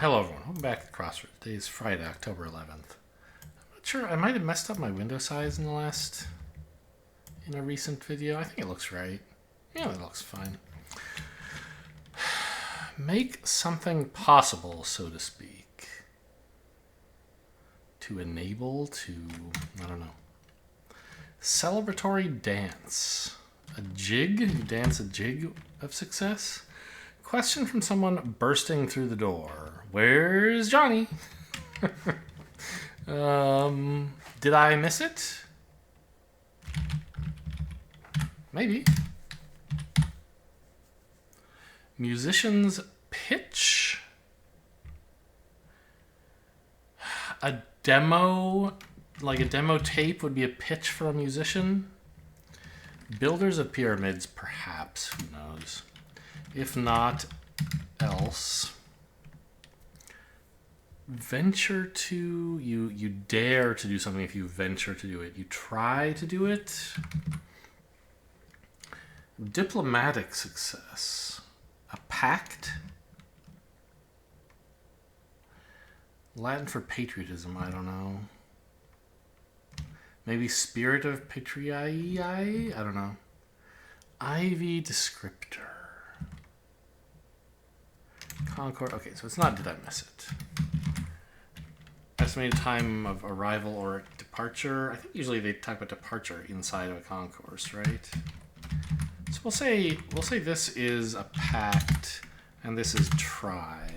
Hello everyone, welcome back to crossword. Today is Friday, October 11th. I'm not sure, I might have messed up my window size in a recent video. I think it looks right. Yeah, it looks fine. Make something possible, so to speak. To enable, I don't know. Celebratory dance. A jig? You dance a jig of success? Question from someone bursting through the door. Where's Johnny? Did I miss it? Maybe. Musician's pitch. A demo, like a demo tape would be a pitch for a musician. Builders of pyramids, perhaps. Who knows? If not, else. Venture to, you dare to do something if you venture to do it. You try to do it. Diplomatic success. A pact. Latin for patriotism, I don't know. Maybe spirit of patriae? I don't know. Ivy descriptor. Concord. Okay, so it's not did I miss it. Estimated time of arrival or departure. I think usually they talk about departure inside of a concourse, right? So we'll say this is a pact and this is try.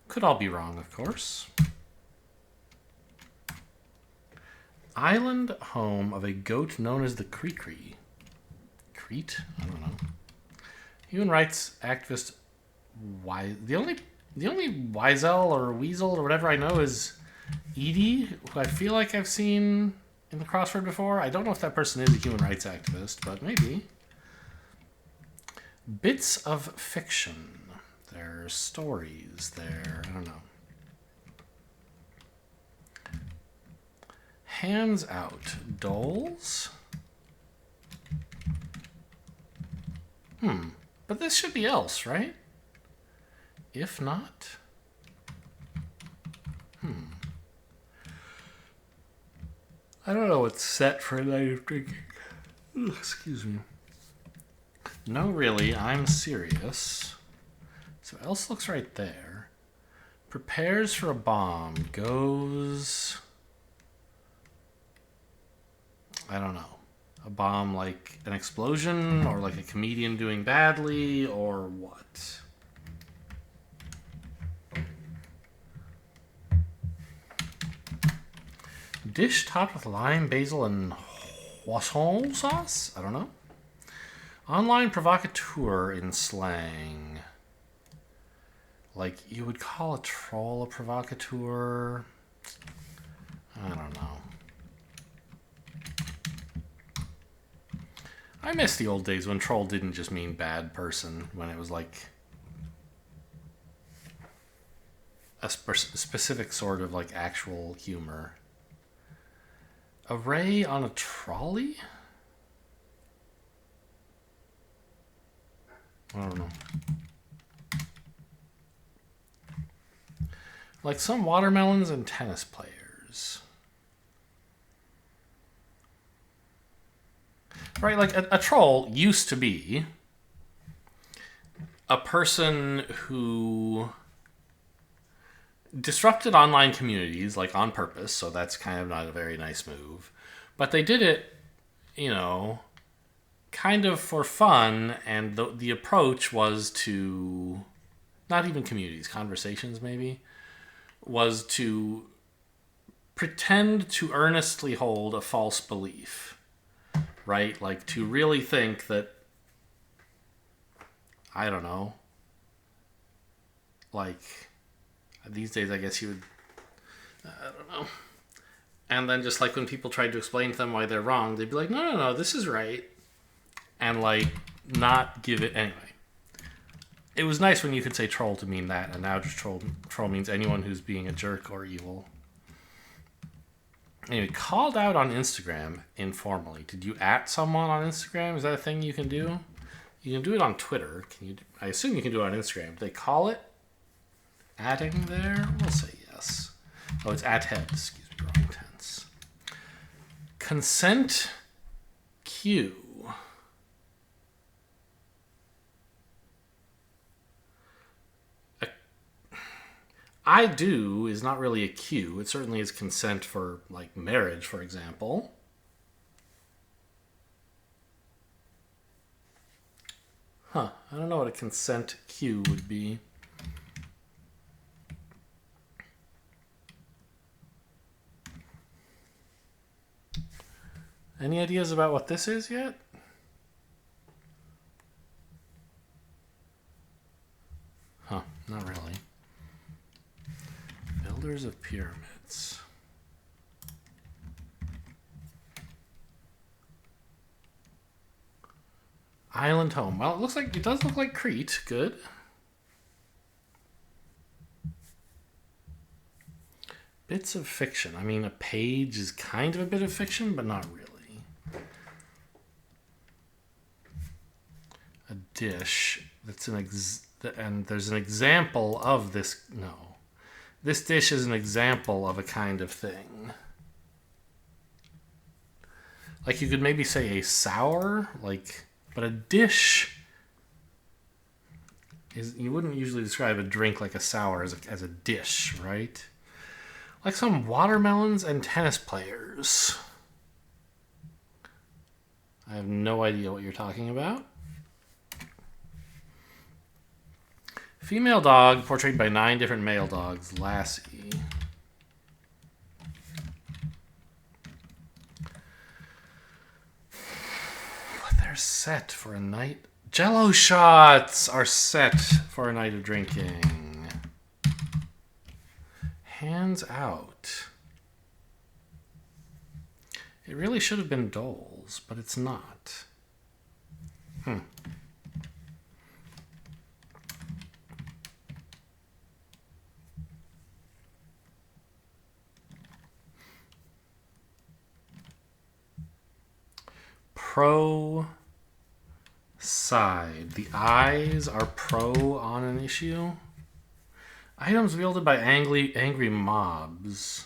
Could all be wrong, of course. Island home of a goat known as the Cree. Crete? I don't know. Human rights activist. The only Wiesel or Weasel or whatever I know is Edie, who I feel like I've seen in the crossword before. I don't know if that person is a human rights activist, but maybe. Bits of fiction. There's stories there. I don't know. Hands out. Doles? But this should be else, right? If not... I don't know what's set for a night of drinking. Ugh, excuse me. No, really, I'm serious. So else looks right there. Prepares for a bomb. Goes... I don't know. A bomb like an explosion or like a comedian doing badly or what? Dish topped with lime, basil, and poisson sauce? I don't know. Online provocateur in slang. Like you would call a troll a provocateur. I don't know. I miss the old days when troll didn't just mean bad person, when it was like a specific sort of like actual humor. Array on a trolley? I don't know. Like some watermelons and tennis players. Right, like a troll used to be a person who disrupted online communities, like on purpose, so that's kind of not a very nice move. But they did it, kind of for fun, and the approach was to, not even communities, conversations maybe, was to pretend to earnestly hold a false belief. Right? Like to really think that, I don't know, like these days I guess you would, I don't know. And then just like when people tried to explain to them why they're wrong, they'd be like, no, this is right. And like not give it, anyway. It was nice when you could say troll to mean that, and now just troll means anyone who's being a jerk or evil. Anyway, called out on Instagram informally. Did you @ someone on Instagram? Is that a thing you can do? You can do it on Twitter. Can you? I assume you can do it on Instagram. Do they call it adding there? We'll say yes. Oh, it's at head. Excuse me, wrong tense. Consent cue. I do is not really a cue. It certainly is consent for, like, marriage, for example. Huh. I don't know what a consent cue would be. Any ideas about what this is yet? Huh. Not really. Builders of pyramids. Island home. Well, it does look like Crete. Good. Bits of fiction. I mean, a page is kind of a bit of fiction, but not really. A dish that's and there's an example of this. No. This dish is an example of a kind of thing. Like, you could maybe say a sour, but a dish is, you wouldn't usually describe a drink like a sour as a dish, right? Like some watermelons and tennis players. I have no idea what you're talking about. Female dog portrayed by 9 different male dogs. Lassie. But they're set for a night. Jello shots are set for a night of drinking. Hands out. It really should have been Doles, but it's not. Pro side. The eyes are pro on an issue. Items wielded by angry mobs.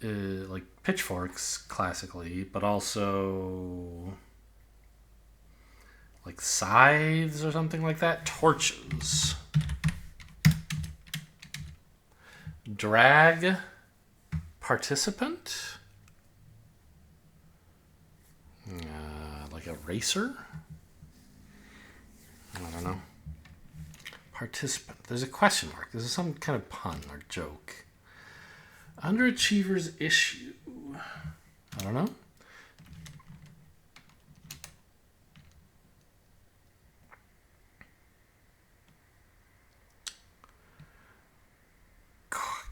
Like pitchforks, classically, but also like scythes or something like that. Torches. Drag participant. Like a racer? I don't know. Participant. There's a question mark. This is some kind of pun or joke. Underachiever's issue. I don't know.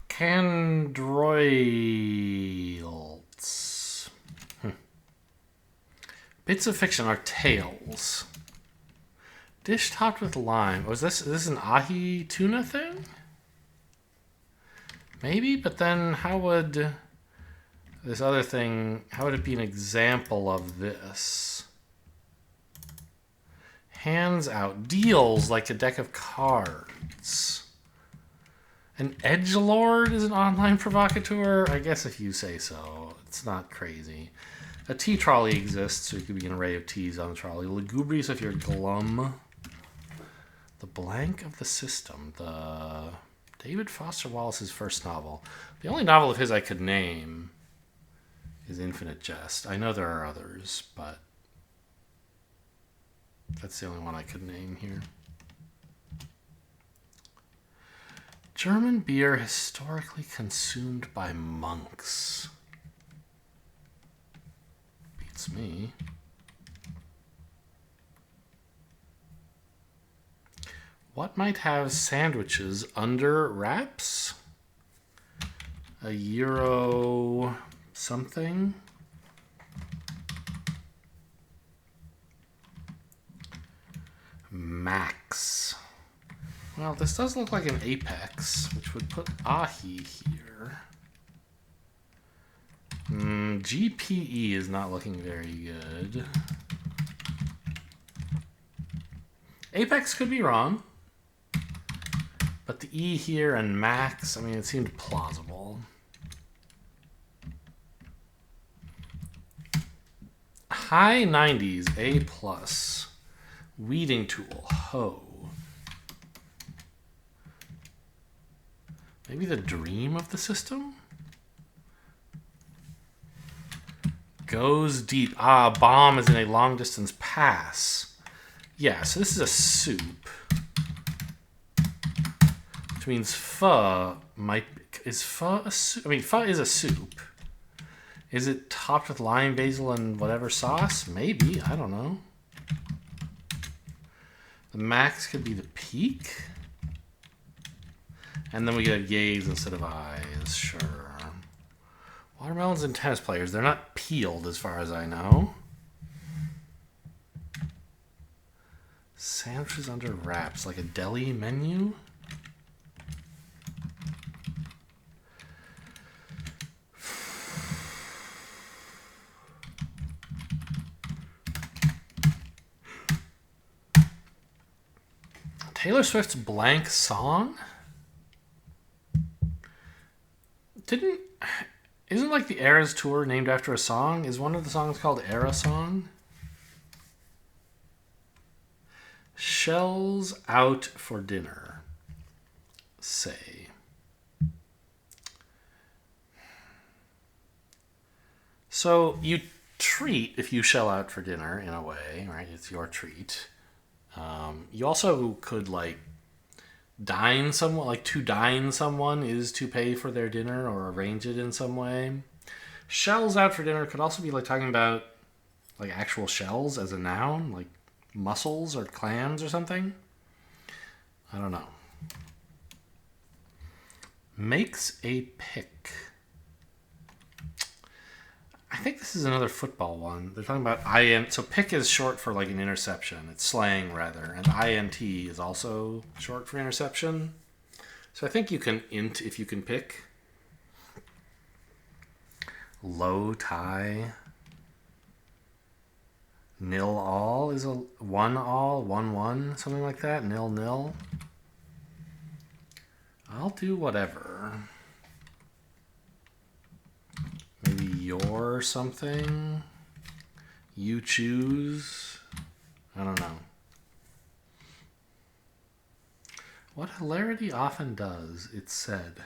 Candroids. Bits of fiction are tails. Dish topped with lime. Was this an ahi tuna thing? Maybe, but then how would this other thing, how would it be an example of this? Hands out. Deals like a deck of cards. An edgelord is an online provocateur? I guess if you say so. It's not crazy. A tea trolley exists, so it could be an array of teas on the trolley. Lugubrious if you're glum. The Blank of the System. The David Foster Wallace's first novel. The only novel of his I could name is Infinite Jest. I know there are others, but that's the only one I could name here. German beer historically consumed by monks. Beats me. What might have sandwiches under wraps? A Euro something? Max. Well, this does look like an apex, which would put ahi here. GPE is not looking very good. Apex could be wrong. But the E here and max, I mean, it seemed plausible. High 90s, A+. Weeding tool, hoe. Maybe the dream of the system? Goes deep. Ah, bomb is in a long distance pass. Yeah, so this is a soup. Which means pho might... Is pho a soup? I mean, pho is a soup. Is it topped with lime, basil, and whatever sauce? Maybe. I don't know. The max could be the peak. And then we get yays instead of eyes. Sure. Watermelons and tennis players. They're not peeled as far as I know. Sandwiches under wraps. Like a deli menu? Taylor Swift's Blank Song? Isn't like the Eras tour named after a song? Is one of the songs called Era Song? Shells out for dinner. Say. So you treat if you shell out for dinner in a way, right? It's your treat. You also could like dine someone, like to dine someone is to pay for their dinner or arrange it in some way. Shells out for dinner could also be like talking about like actual shells as a noun, like mussels or clams or something. I don't know. Makes a pick. I think this is another football one. They're talking about INT. So pick is short for like an interception. It's slang rather. And INT is also short for interception. So I think you can int if you can pick. Low tie. Nil all is a 1 all, 1-1, something like that. Nil nil. I'll do whatever. Maybe your something. You choose. I don't know. What hilarity often does, it's said.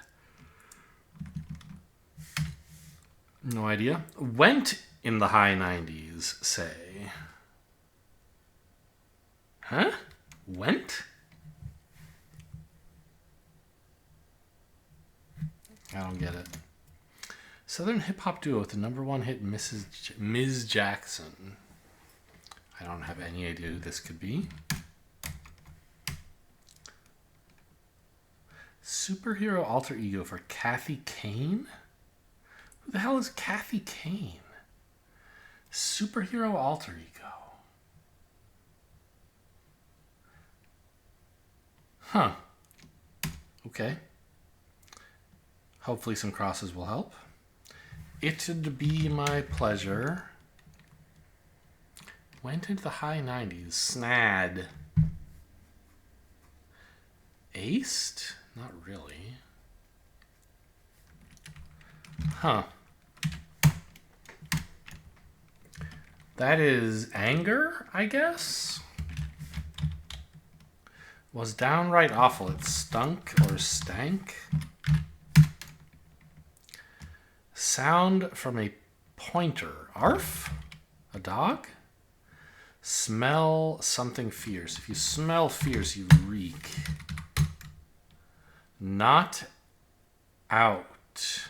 No idea. Went in the high 90s, say. Huh? Went? I don't get it. Southern hip-hop duo with the #1 hit Ms. Jackson. I don't have any idea who this could be. Superhero alter ego for Kathy Kane? Who the hell is Kathy Kane? Superhero alter ego. Huh. Okay. Hopefully some crosses will help. It'd be my pleasure. Went into the high 90s. Snad. Aced? Not really. Huh. That is anger, I guess? Was downright awful. It stunk or stank. Sound from a pointer. Arf? A dog? Smell something fierce. If you smell fierce, you reek. Not out.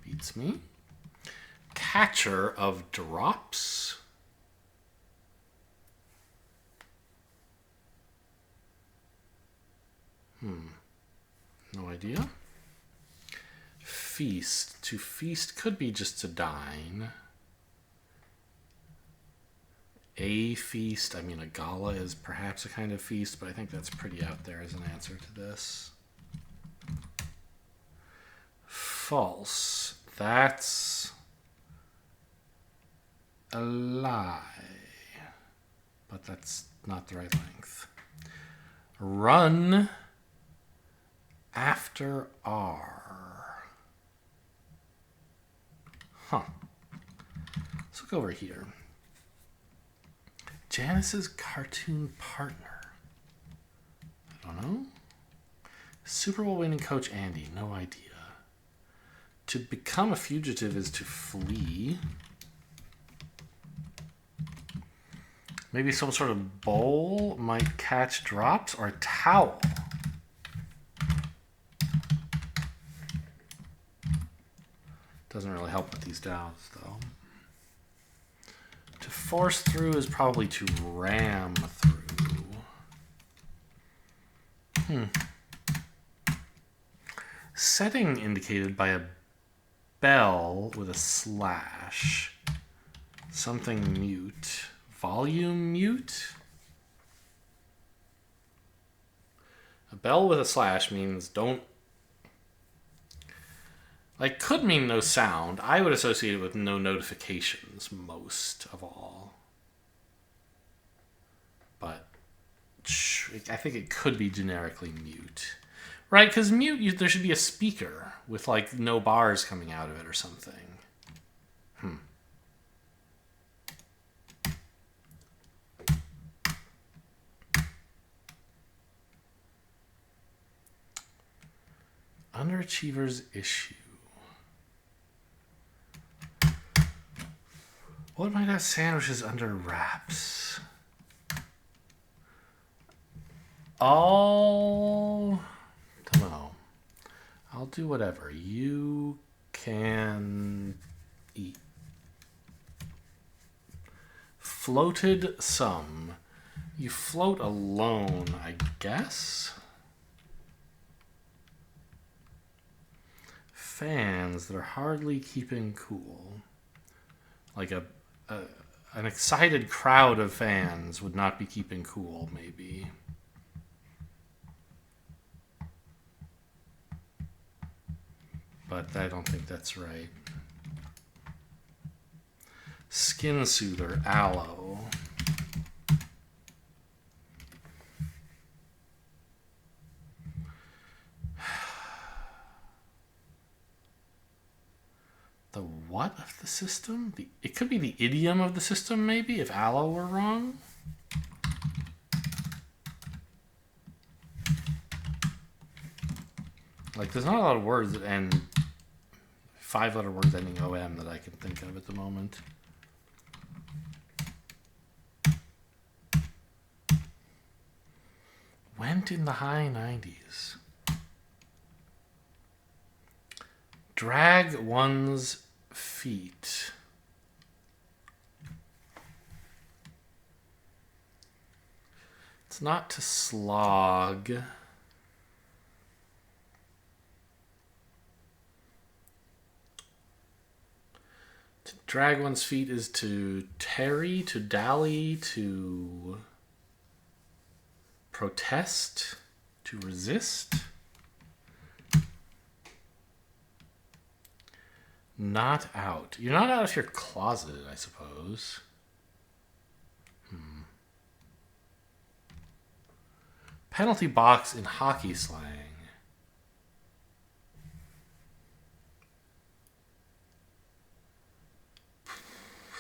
Beats me. Catcher of drops. No idea. Feast. To feast could be just to dine. A feast. I mean, a gala is perhaps a kind of feast, but I think that's pretty out there as an answer to this. False. That's lie. But that's not the right length. Run after R. Huh. Let's look over here. Janice's cartoon partner. I don't know. Super Bowl winning coach Andy. No idea. To become a fugitive is to flee. Maybe some sort of bowl might catch drops, or a towel. Doesn't really help with these doubts, though. To force through is probably to ram through. Setting indicated by a bell with a slash. Something mute. Volume mute? A bell with a slash means don't... Like, could mean no sound. I would associate it with no notifications most of all. But I think it could be generically mute. Right, because mute, there should be a speaker with, like, no bars coming out of it or something. Underachiever's issue. What might have sandwiches under wraps? Don't know. I'll do whatever. You can eat. Floated some. You float alone, I guess. Fans that are hardly keeping cool. Like an excited crowd of fans would not be keeping cool, maybe. But I don't think that's right. Skin soother, aloe. The what of the system? It could be the idiom of the system, maybe, if aloe were wrong. Like, there's not a lot of words that end 5-letter words ending OM that I can think of at the moment. Went in the high 90s. Drag one's feet. It's not to slog. To drag one's feet is to tarry, to dally, to protest, to resist. Not out. You're not out of your closet, I suppose. Penalty box in hockey slang.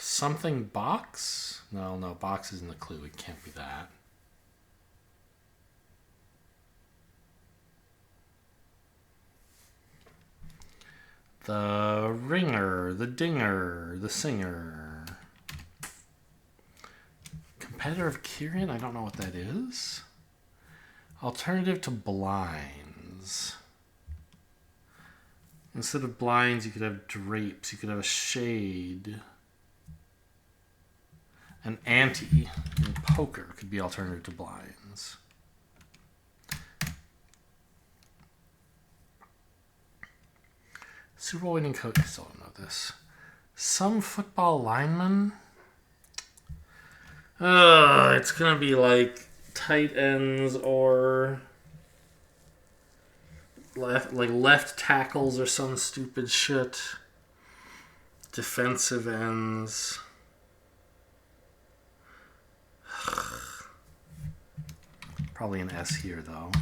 Something box? No, box isn't a clue. It can't be that. The ringer, the dinger, the singer. Competitor of Kieran? I don't know what that is. Alternative to blinds. Instead of blinds, you could have drapes. You could have a shade. An ante in poker could be alternative to blinds. Super Bowl winning coach. I still don't know this. Some football lineman. It's gonna be like tight ends or left tackles or some stupid shit. Defensive ends. Probably an S here, though.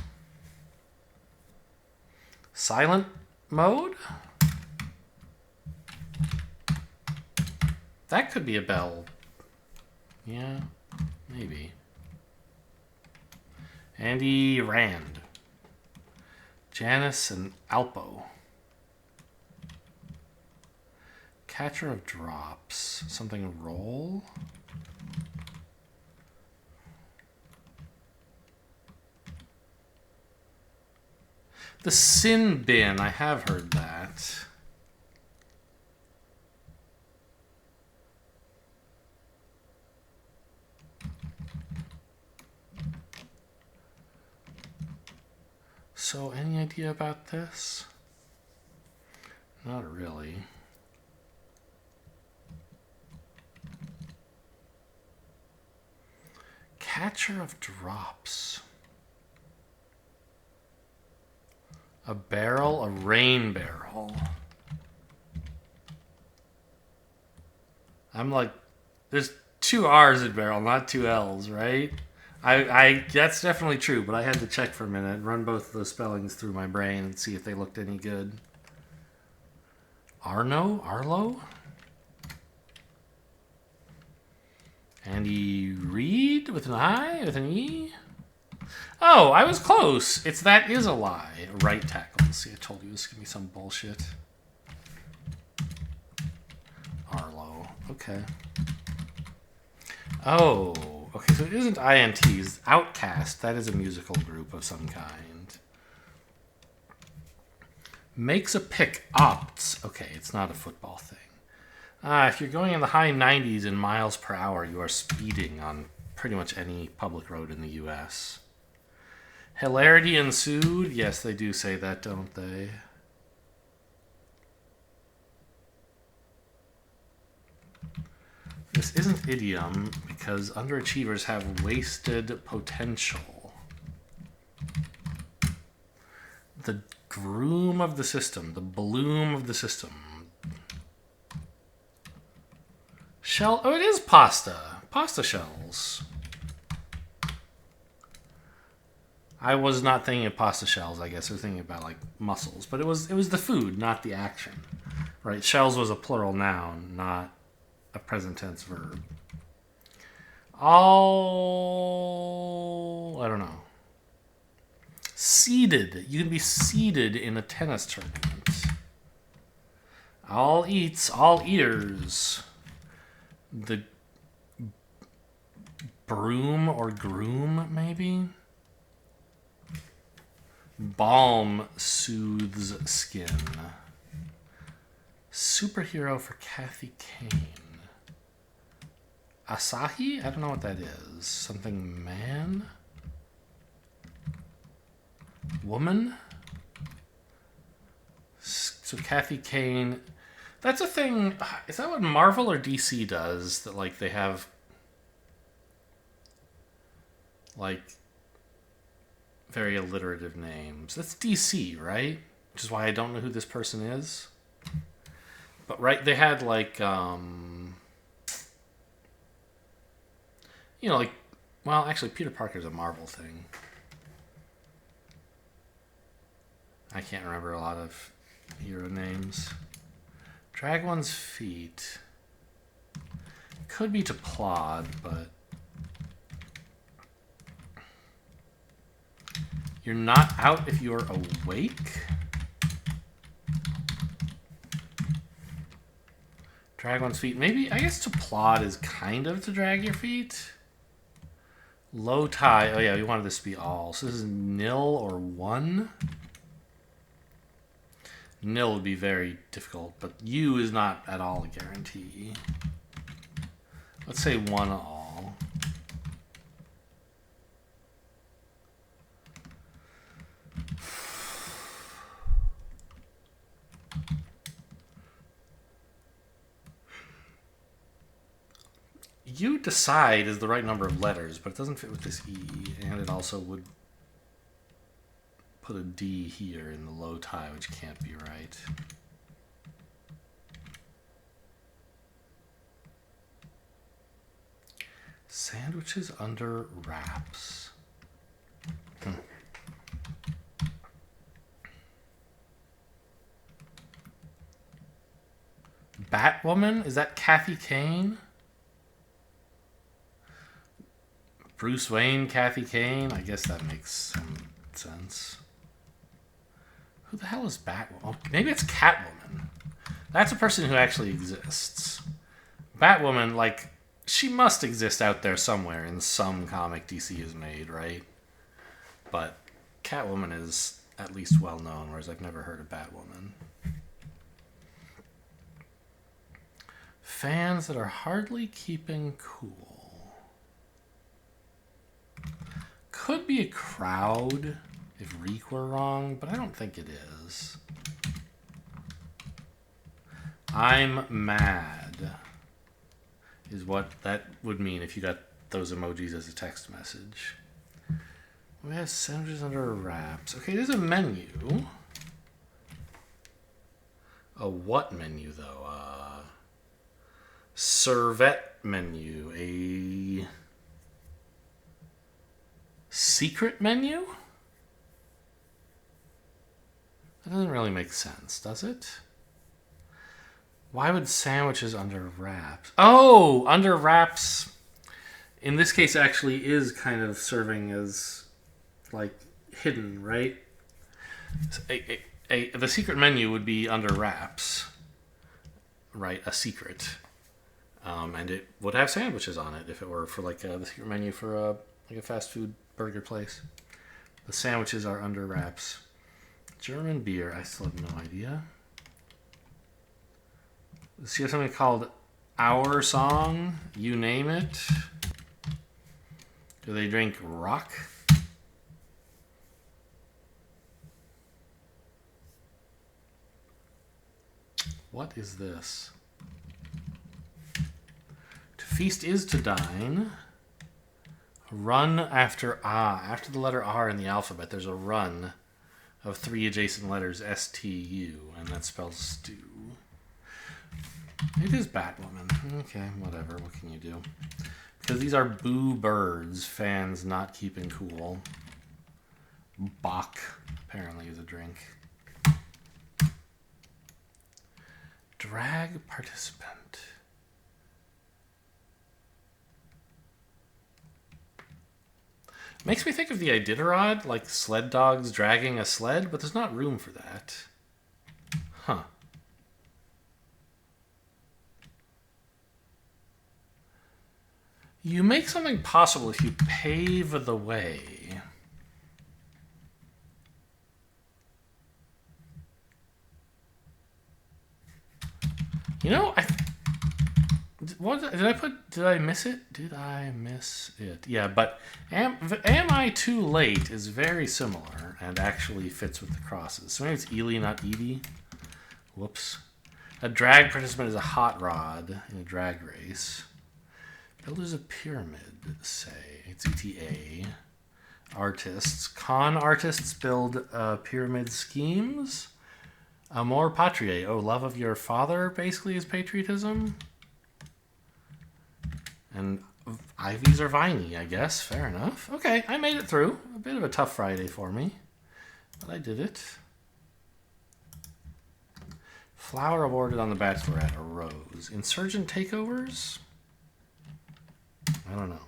Silent mode? That could be a bell. Yeah, maybe. Andy Rand. Janice and Alpo. Catcher of drops. Something roll? The sin bin. I have heard that. So, any idea about this? Not really. Catcher of drops. A barrel, a rain barrel. I'm like, there's 2 R's in barrel, not 2 L's, right? I that's definitely true, but I had to check for a minute, run both of those spellings through my brain and see if they looked any good. Arlo? Andy Reid with an I, with an E? Oh, I was close. It's That Is a Lie. Right tackle. See, I told you this could be some bullshit. Arlo. Okay. Oh, okay, so it isn't INTs. Outcast, that is a musical group of some kind. Makes a pick. Opts. Okay, it's not a football thing. If you're going in the high 90s in miles per hour, you are speeding on pretty much any public road in the U.S. Hilarity ensued. Yes, they do say that, don't they? This isn't idiom because underachievers have wasted potential. The groom of the system. The bloom of the system. Shell. Oh, it is pasta. Pasta shells. I was not thinking of pasta shells, I guess. I was thinking about like mussels. But it was the food, not the action. Right? Shells was a plural noun, not a present tense verb. I don't know. Seated. You can be seated in a tennis tournament. All eats, all eaters. The broom or groom, maybe? Balm soothes skin. Superhero for Kathy Kane. Asahi? I don't know what that is. Something man? Woman? So Kathy Kane. That's a thing. Is that what Marvel or DC does? That like they have like very alliterative names. That's DC, right? Which is why I don't know who this person is. But right, they had like like, well, actually Peter Parker's a Marvel thing. I can't remember a lot of hero names. Drag one's feet. Could be to plod, but you're not out if you're awake. Drag one's feet. Maybe, I guess to plod is kind of to drag your feet. Low tie. Oh yeah, we wanted this to be all. So this is nil or 1. Nil would be very difficult, but U is not at all a guarantee. Let's say 1 all. You decide is the right number of letters, but it doesn't fit with this E, and it also would put a D here in the low tie, which can't be right. Sandwiches under wraps. Batwoman? Is that Kathy Kane? Bruce Wayne, Kathy Kane? I guess that makes some sense. Who the hell is Batwoman? Oh, maybe it's Catwoman. That's a person who actually exists. Batwoman, like, she must exist out there somewhere in some comic DC has made, right? But Catwoman is at least well known, whereas I've never heard of Batwoman. Fans that are hardly keeping cool. Could be a crowd if Reek were wrong, but I don't think it is. I'm mad is what that would mean if you got those emojis as a text message. We have sandwiches under wraps. Okay, there's a menu. A what menu, though? Servette menu. A secret menu? That doesn't really make sense, does it? Why would sandwiches under wraps? Oh, under wraps. In this case, actually is kind of serving as, like, hidden, right? The secret menu would be under wraps, right? A secret. And it would have sandwiches on it if it were for, like, the secret menu for, like, a fast food burger place. The sandwiches are under wraps. German beer, I still have no idea. See something called Our Song? You name it. Do they drink rock? What is this? To feast is to dine. Run after after the letter R in the alphabet, there's a run of 3 adjacent letters, S-T-U, and that spells stew. It is Batwoman. Okay, whatever. What can you do? Because these are Boo Birds, fans not keeping cool. Bach, apparently, is a drink. Drag participant. Makes me think of the Iditarod, like sled dogs dragging a sled, but there's not room for that. Huh. You make something possible if you pave the way. You know, did I miss it? Did I miss it? Yeah, but am I too late is very similar and actually fits with the crosses. So maybe it's Ely, not Edie. Whoops. A drag participant is a hot rod in a drag race. Builders of pyramid, say. It's ETA. Artists. Con artists build pyramid schemes. Amor patriae. Oh, love of your father, basically, is patriotism. And ivies are viney, I guess. Fair enough. Okay, I made it through. A bit of a tough Friday for me. But I did it. Flower awarded on the Bachelorette. A rose. Insurgent takeovers? I don't know.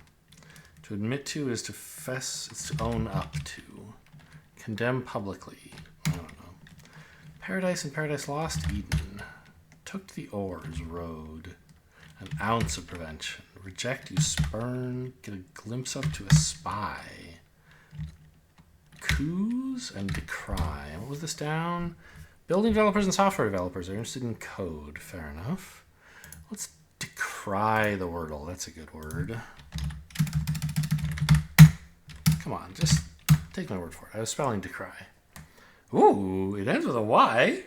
To admit to is to fess, it's to own up to. Condemn publicly. I don't know. Paradise and Paradise Lost, Eden. Took to the oars, road. An ounce of prevention. Reject, you spurn. Get a glimpse up to a spy. Coos and decry. What was this down? Building developers and software developers are interested in code. Fair enough. Let's decry the Wordle. That's a good word. Come on, just take my word for it. I was spelling decry. Ooh, it ends with a Y.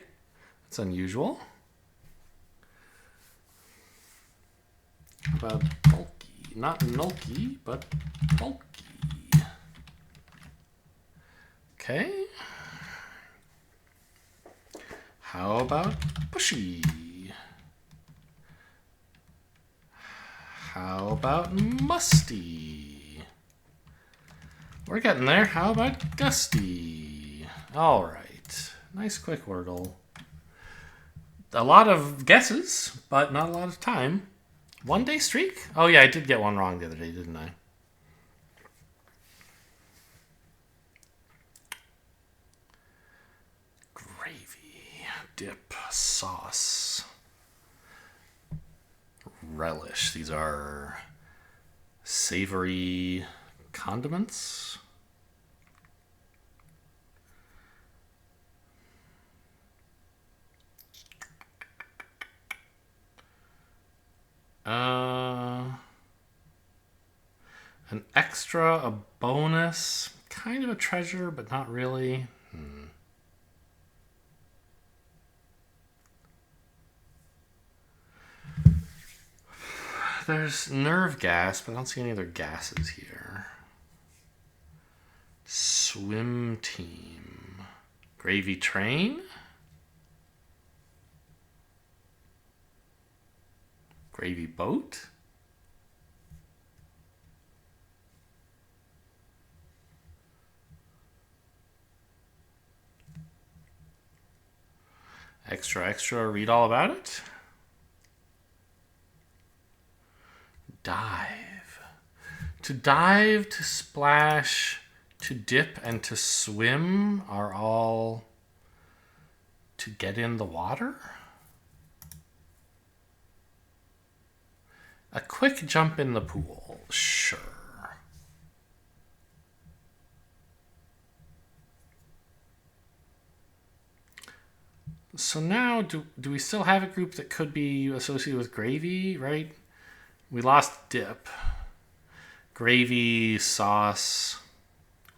That's unusual. How about bulky? Not nulky, but bulky. Okay. How about bushy? How about musty? We're getting there. How about gusty? All right. Nice quick Wordle. A lot of guesses, but not a lot of time. 1 day streak? Oh yeah, I did get one wrong the other day, didn't I? Gravy, dip, sauce, relish. These are savory condiments. An extra, a bonus, kind of a treasure, but not really. There's nerve gas, but I don't see any other gases here. Swim team. Gravy train? Gravy boat? Extra, extra, read all about it. Dive. To dive, to splash, to dip, and to swim are all to get in the water? A quick jump in the pool, sure. So now, do we still have a group that could be associated with gravy, right? We lost dip. Gravy, sauce,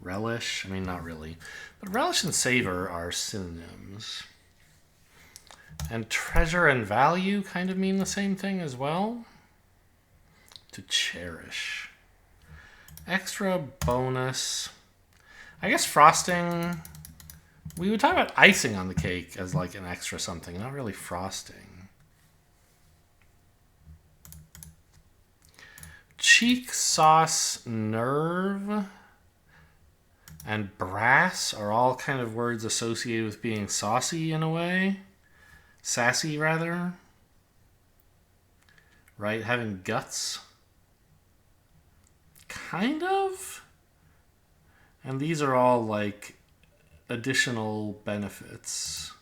relish. I mean, not really. But relish and savor are synonyms. And treasure and value kind of mean the same thing as well. To cherish. Extra, bonus. I guess frosting. We would talk about icing on the cake as like an extra something, not really frosting. Cheek, sauce, nerve, and brass are all kind of words associated with being saucy in a way. Sassy, rather. Right? Having guts. Kind of. And these are all like additional benefits.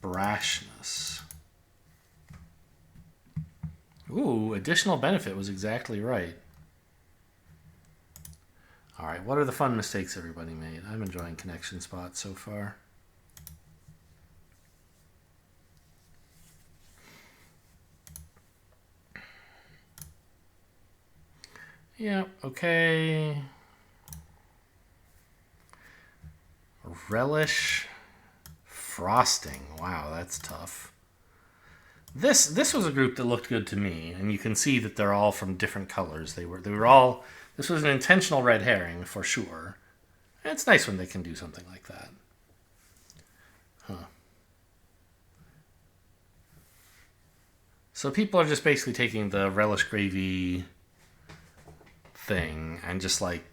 Brashness. Ooh, additional benefit was exactly right. All right, what are the fun mistakes everybody made? I'm enjoying connection spots so far. Yeah, okay. Relish. Frosting. Wow, that's tough. This was a group that looked good to me, and you can see that they're all from different colors. They were all. This was an intentional red herring for sure. And it's nice when they can do something like that. Huh. So people are just basically taking the relish gravy thing and just like,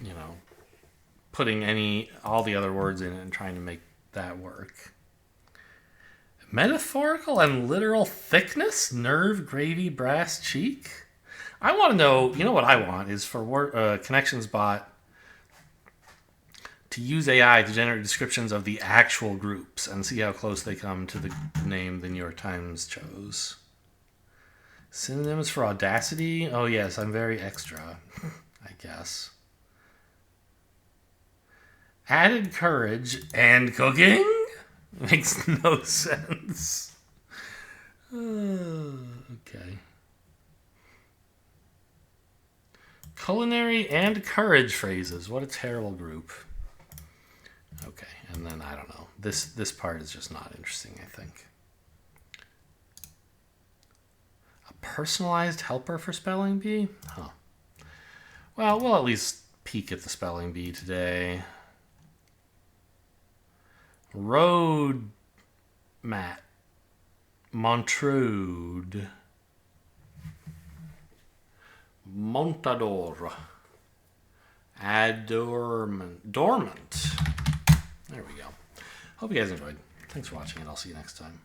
you know, putting all the other words in it and trying to make that work. Metaphorical and literal thickness? Nerve, gravy, brass, cheek? I want to know, you know what I want is for Connections Bot to use AI to generate descriptions of the actual groups and see how close they come to the name the New York Times chose. Synonyms for audacity? Oh yes, I'm very extra, I guess. Added courage and cooking? Makes no sense. Okay. Culinary and courage phrases. What a terrible group. Okay, and then I don't know. This part is just not interesting, I think. A personalized helper for spelling bee? Huh. Well, we'll at least peek at the spelling bee today. Road mat. Montrude. Montador. Dormant. There we go. Hope you guys enjoyed. Thanks for watching, and I'll see you next time.